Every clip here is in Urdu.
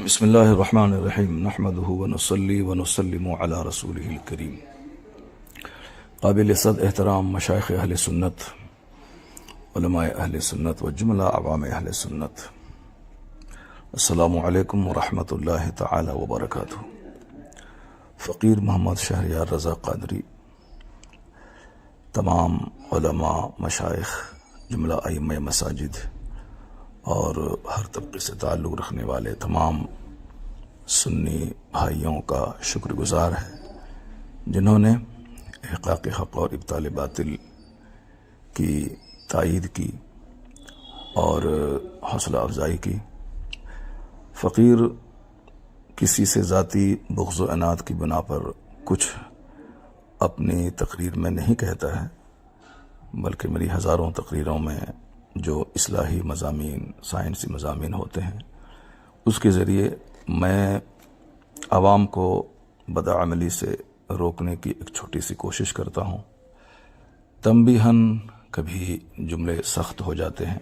بسم اللہ الرحمن الرحیم نحمده ونصلی ونسلم علی رسولہ الکریم۔ قابل صد احترام مشائخ اہل سنت، علماء اہل سنت و جملہ عوام اہل سنت، السلام علیکم ورحمۃ اللہ تعالی وبرکاتہ۔ فقیر محمد شہریار رضا قادری، تمام علماء، مشائخ، جملہ ائمہ مساجد اور ہر طبقے سے تعلق رکھنے والے تمام سنی بھائیوں کا شکر گزار ہے جنہوں نے احقاق حق اور ابطال باطل کی تائید کی اور حوصلہ افزائی کی۔ فقیر کسی سے ذاتی بغض و عناد کی بنا پر کچھ اپنی تقریر میں نہیں کہتا ہے، بلکہ میری ہزاروں تقریروں میں جو اصلاحی مضامین، سائنسی مضامین ہوتے ہیں، اس کے ذریعے میں عوام کو بدعملی سے روکنے کی ایک چھوٹی سی کوشش کرتا ہوں۔ تنبیہاً کبھی جملے سخت ہو جاتے ہیں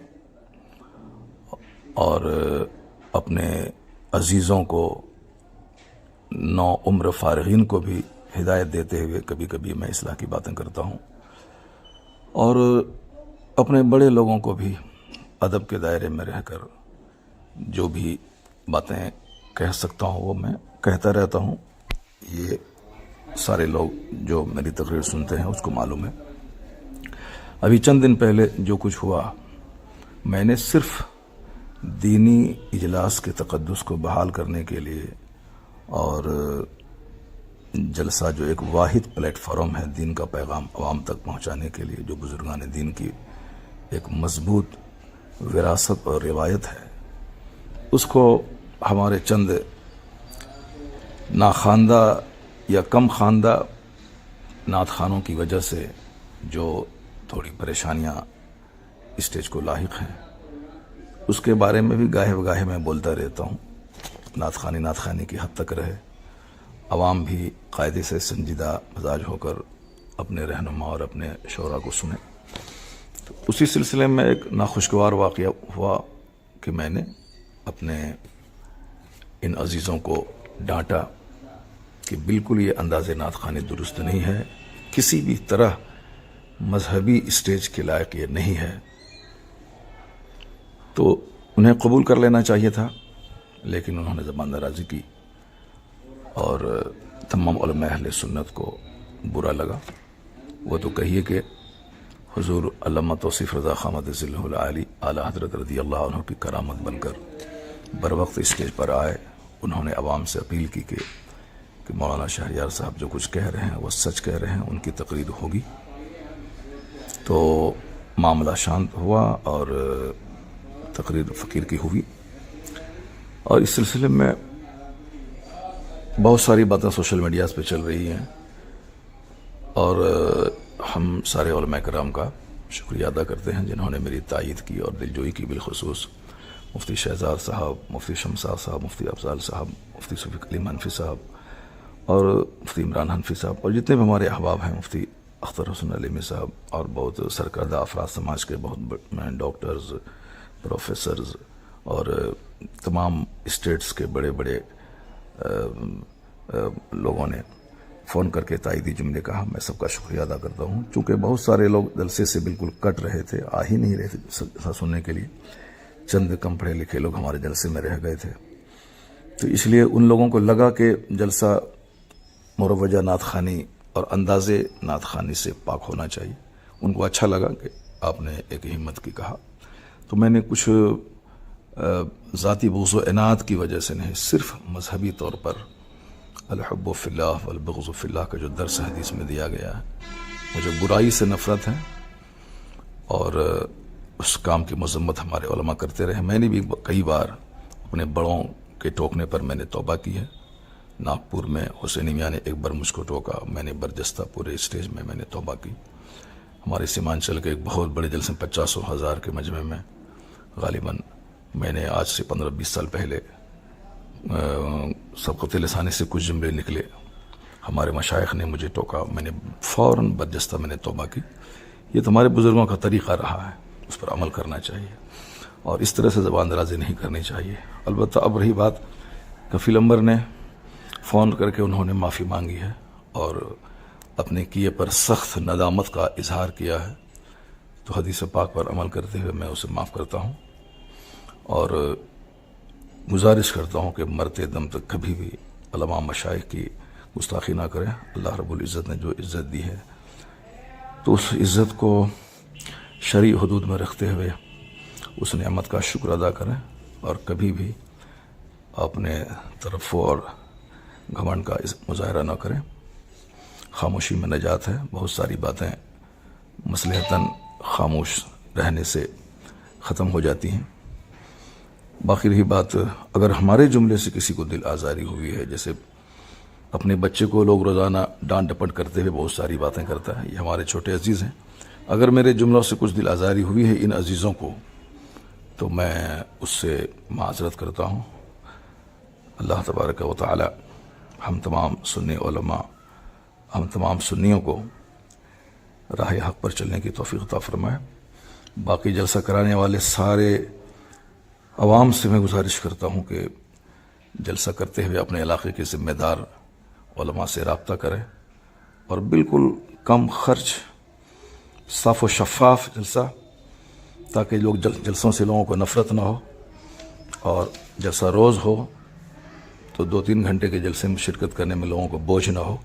اور اپنے عزیزوں کو، نو عمر فارغین کو بھی ہدایت دیتے ہوئے کبھی کبھی میں اصلاح کی باتیں کرتا ہوں، اور اپنے بڑے لوگوں کو بھی ادب کے دائرے میں رہ کر جو بھی باتیں کہہ سکتا ہوں وہ میں کہتا رہتا ہوں۔ یہ سارے لوگ جو میری تقریر سنتے ہیں اس کو معلوم ہے۔ ابھی چند دن پہلے جو کچھ ہوا، میں نے صرف دینی اجلاس کے تقدس کو بحال کرنے کے لیے اور جلسہ جو ایک واحد پلیٹ فارم ہے دین کا پیغام عوام تک پہنچانے کے لیے، جو بزرگان دین کی ایک مضبوط وراثت اور روایت ہے، اس کو ہمارے چند ناخواندہ یا کم خواندہ نعت خوانوں کی وجہ سے جو تھوڑی پریشانیاں اسٹیج کو لاحق ہیں، اس کے بارے میں بھی گاہے بگاہے میں بولتا رہتا ہوں۔ نعت خوانی کی حد تک رہے، عوام بھی قاعدے سے سنجیدہ مزاج ہو کر اپنے رہنما اور اپنے شعراء کو سنیں۔ تو اسی سلسلے میں ایک ناخوشگوار واقعہ ہوا کہ میں نے اپنے ان عزیزوں کو ڈانٹا کہ بالکل یہ انداز نعت خوانی درست نہیں ہے، کسی بھی طرح مذہبی اسٹیج کے لائق یہ نہیں ہے۔ تو انہیں قبول کر لینا چاہیے تھا، لیکن انہوں نے زبان درازی کی اور تمام علماء اہل سنت کو برا لگا۔ وہ تو کہیے کہ حضور علامہ توصیف رضا خاں مدظلہ العالی اعلیٰ حضرت رضی اللہ عنہ کی کرامت بن کر بر وقت اسٹیج پر آئے۔ انہوں نے عوام سے اپیل کی کہ مولانا شہریار صاحب جو کچھ کہہ رہے ہیں وہ سچ کہہ رہے ہیں، ان کی تقریر ہوگی۔ تو معاملہ شانت ہوا اور تقریر فقیر کی ہوئی، اور اس سلسلے میں بہت ساری باتیں سوشل میڈیاز پہ چل رہی ہیں، اور ہم سارے علماء کرام کا شکریہ ادا کرتے ہیں جنہوں نے میری تائید کی اور دلجوئی کی، بالخصوص مفتی شہزاد صاحب، مفتی شمساد صاحب، مفتی افضال صاحب، مفتی شفیق علیم حنفی صاحب اور مفتی عمران حنفی صاحب، اور جتنے بھی ہمارے احباب ہیں، مفتی اختر حسن علیمی صاحب اور بہت سرکردہ افراد سماج کے، بہت ڈاکٹرز، پروفیسرز اور تمام اسٹیٹس کے بڑے بڑے لوگوں نے فون کر کے تائیدی جملے کہا۔ میں سب کا شکریہ ادا کرتا ہوں، چونکہ بہت سارے لوگ جلسے سے بالکل کٹ رہے تھے، آ ہی نہیں رہے تھے جلسہ سننے کے لیے۔ چند کم پڑھے لکھے لوگ ہمارے جلسے میں رہ گئے تھے، تو اس لیے ان لوگوں کو لگا کہ جلسہ مروجہ نعت خوانی اور انداز نعت خوانی سے پاک ہونا چاہیے۔ ان کو اچھا لگا کہ آپ نے ایک ہمت کی کہا، تو میں نے کچھ ذاتی بغض و عناد کی وجہ سے نہیں، صرف مذہبی طور پر الحب فی اللہ والبغض فی اللہ کا جو درس حدیث میں دیا گیا ہے، مجھے برائی سے نفرت ہے، اور اس کام کی مذمت ہمارے علماء کرتے رہے۔ میں نے بھی کئی بار اپنے بڑوں کے ٹوکنے پر میں نے توبہ کی ہے۔ ناگپور میں حسینی میاں نے ایک بار مجھ کو ٹوکا، میں نے برجستہ پورے اسٹیج میں نے توبہ کی۔ ہمارے سیمانچل کے ایک بہت بڑے جلسے 50,000 کے مجمع میں غالباً میں نے آج سے 15-20 سال پہلے سبقت لسانی سے کچھ جملے نکلے، ہمارے مشائخ نے مجھے ٹوکا، میں نے فوراً برجستہ میں نے توبہ کی۔ یہ تو ہمارے بزرگوں کا طریقہ رہا ہے، اس پر عمل کرنا چاہیے، اور اس طرح سے زبان درازی نہیں کرنی چاہیے۔ البتہ اب رہی بات کفیل امبر نے فون کر کے انہوں نے معافی مانگی ہے اور اپنے کیے پر سخت ندامت کا اظہار کیا ہے، تو حدیث پاک پر عمل کرتے ہوئے میں اسے معاف کرتا ہوں اور گزارش کرتا ہوں کہ مرتے دم تک کبھی بھی علماء مشائخ کی گستاخی نہ کریں۔ اللہ رب العزت نے جو عزت دی ہے تو اس عزت کو شرعی حدود میں رکھتے ہوئے اس نعمت کا شکر ادا کریں اور کبھی بھی اپنے ترفع اور گھمنڈ کا مظاہرہ نہ کریں۔ خاموشی میں نجات ہے، بہت ساری باتیں مصلحتاً خاموش رہنے سے ختم ہو جاتی ہیں۔ باقی رہی بات، اگر ہمارے جملے سے کسی کو دل آزاری ہوئی ہے، جیسے اپنے بچے کو لوگ روزانہ ڈانٹ ڈپٹ کرتے ہوئے بہت ساری باتیں کرتا ہے، یہ ہمارے چھوٹے عزیز ہیں، اگر میرے جملوں سے کچھ دل آزاری ہوئی ہے ان عزیزوں کو تو میں اس سے معذرت کرتا ہوں۔ اللہ تبارک و تعالی ہم تمام سنی علماء، ہم تمام سنیوں کو راہ حق پر چلنے کی توفیق عطا فرمائے۔ باقی جلسہ کرانے والے سارے عوام سے میں گزارش کرتا ہوں کہ جلسہ کرتے ہوئے اپنے علاقے کے ذمہ دار علماء سے رابطہ کریں اور بالکل کم خرچ، صاف و شفاف جلسہ، تاکہ لوگ جلسوں سے لوگوں کو نفرت نہ ہو، اور جلسہ روز ہو تو 2-3 گھنٹے کے جلسے میں شرکت کرنے میں لوگوں کو بوجھ نہ ہو۔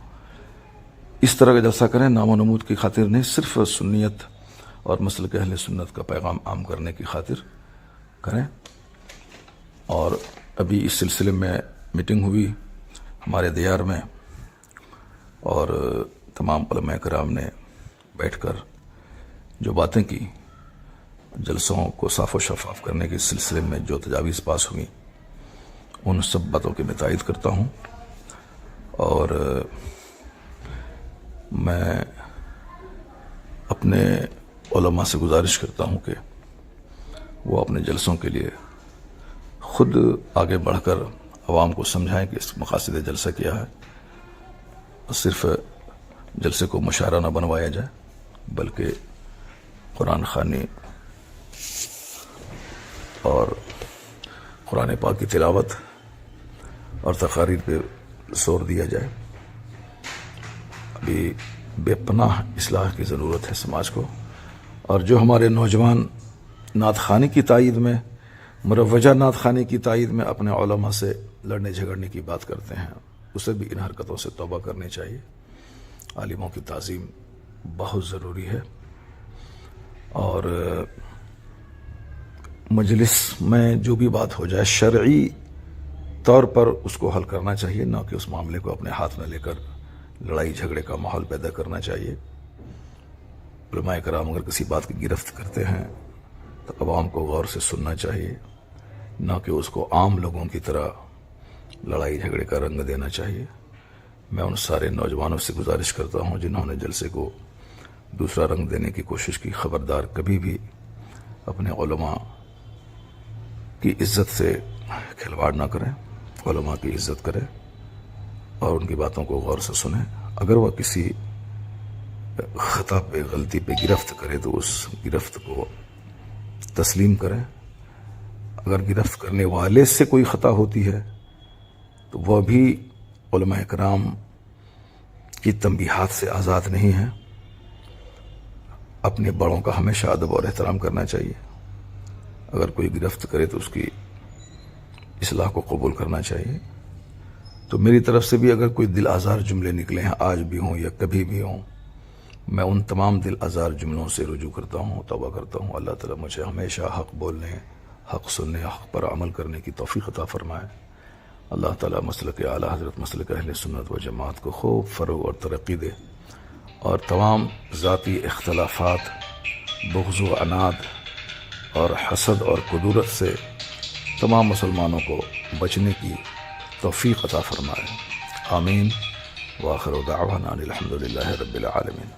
اس طرح کا جلسہ کریں، نام و نمود کی خاطر نہیں، صرف سنیت اور مسلک اہل سنت کا پیغام عام کرنے کی خاطر کریں۔ اور ابھی اس سلسلے میں میٹنگ ہوئی ہمارے دیار میں اور تمام علماء کرام نے بیٹھ کر جو باتیں کی، جلسوں کو صاف و شفاف کرنے کے سلسلے میں جو تجاویز پاس ہوئی، ان سب باتوں کی میں تائید کرتا ہوں اور میں اپنے علماء سے گزارش کرتا ہوں کہ وہ اپنے جلسوں کے لیے خود آگے بڑھ کر عوام کو سمجھائیں کہ اس مقاصد جلسہ کیا ہے، اور صرف جلسے کو مشاعرہ نہ بنوایا جائے بلکہ قرآن خوانی اور قرآن پاک کی تلاوت اور تقاریر پہ زور دیا جائے۔ ابھی بے پناہ اصلاح کی ضرورت ہے سماج کو، اور جو ہمارے نوجوان نعت خوانی کی تائید میں، مروجہ نعت خوانی کی تائید میں اپنے علماء سے لڑنے جھگڑنے کی بات کرتے ہیں، اسے بھی ان حرکتوں سے توبہ کرنی چاہیے۔ عالموں کی تعظیم بہت ضروری ہے، اور مجلس میں جو بھی بات ہو جائے شرعی طور پر اس کو حل کرنا چاہیے، نہ کہ اس معاملے کو اپنے ہاتھ میں لے کر لڑائی جھگڑے کا ماحول پیدا کرنا چاہیے۔ علماء کرام اگر کسی بات کی گرفت کرتے ہیں تو عوام کو غور سے سننا چاہیے، نہ کہ اس کو عام لوگوں کی طرح لڑائی جھگڑے کا رنگ دینا چاہیے۔ میں ان سارے نوجوانوں سے گزارش کرتا ہوں جنہوں نے جلسے کو دوسرا رنگ دینے کی کوشش کی، خبردار کبھی بھی اپنے علماء کی عزت سے کھلواڑ نہ کریں، علماء کی عزت کریں اور ان کی باتوں کو غور سے سنیں۔ اگر وہ کسی خطا پہ، غلطی پہ گرفت کرے تو اس گرفت کو تسلیم کریں۔ اگر گرفت کرنے والے سے کوئی خطا ہوتی ہے تو وہ بھی علماء کرام کی تنبیہات سے آزاد نہیں ہے۔ اپنے بڑوں کا ہمیشہ ادب اور احترام کرنا چاہیے۔ اگر کوئی گرفت کرے تو اس کی اصلاح کو قبول کرنا چاہیے۔ تو میری طرف سے بھی اگر کوئی دل آزار جملے نکلے ہیں، آج بھی ہوں یا کبھی بھی ہوں، میں ان تمام دل آزار جملوں سے رجوع کرتا ہوں، توبہ کرتا ہوں۔ اللہ تعالیٰ مجھے ہمیشہ حق بولنے، حق سننے، حق پر عمل کرنے کی توفیق عطا فرمائے۔ اللہ تعالیٰ مسلک اعلیٰ حضرت مسلک اہل سنت و جماعت کو خوب فروغ اور ترقی دے، اور تمام ذاتی اختلافات، بغض و عناد اور حسد اور کدورت سے تمام مسلمانوں کو بچنے کی توفیق عطا فرمائے۔ آمین۔ وآخر دعوانا الحمد للہ رب العالمین۔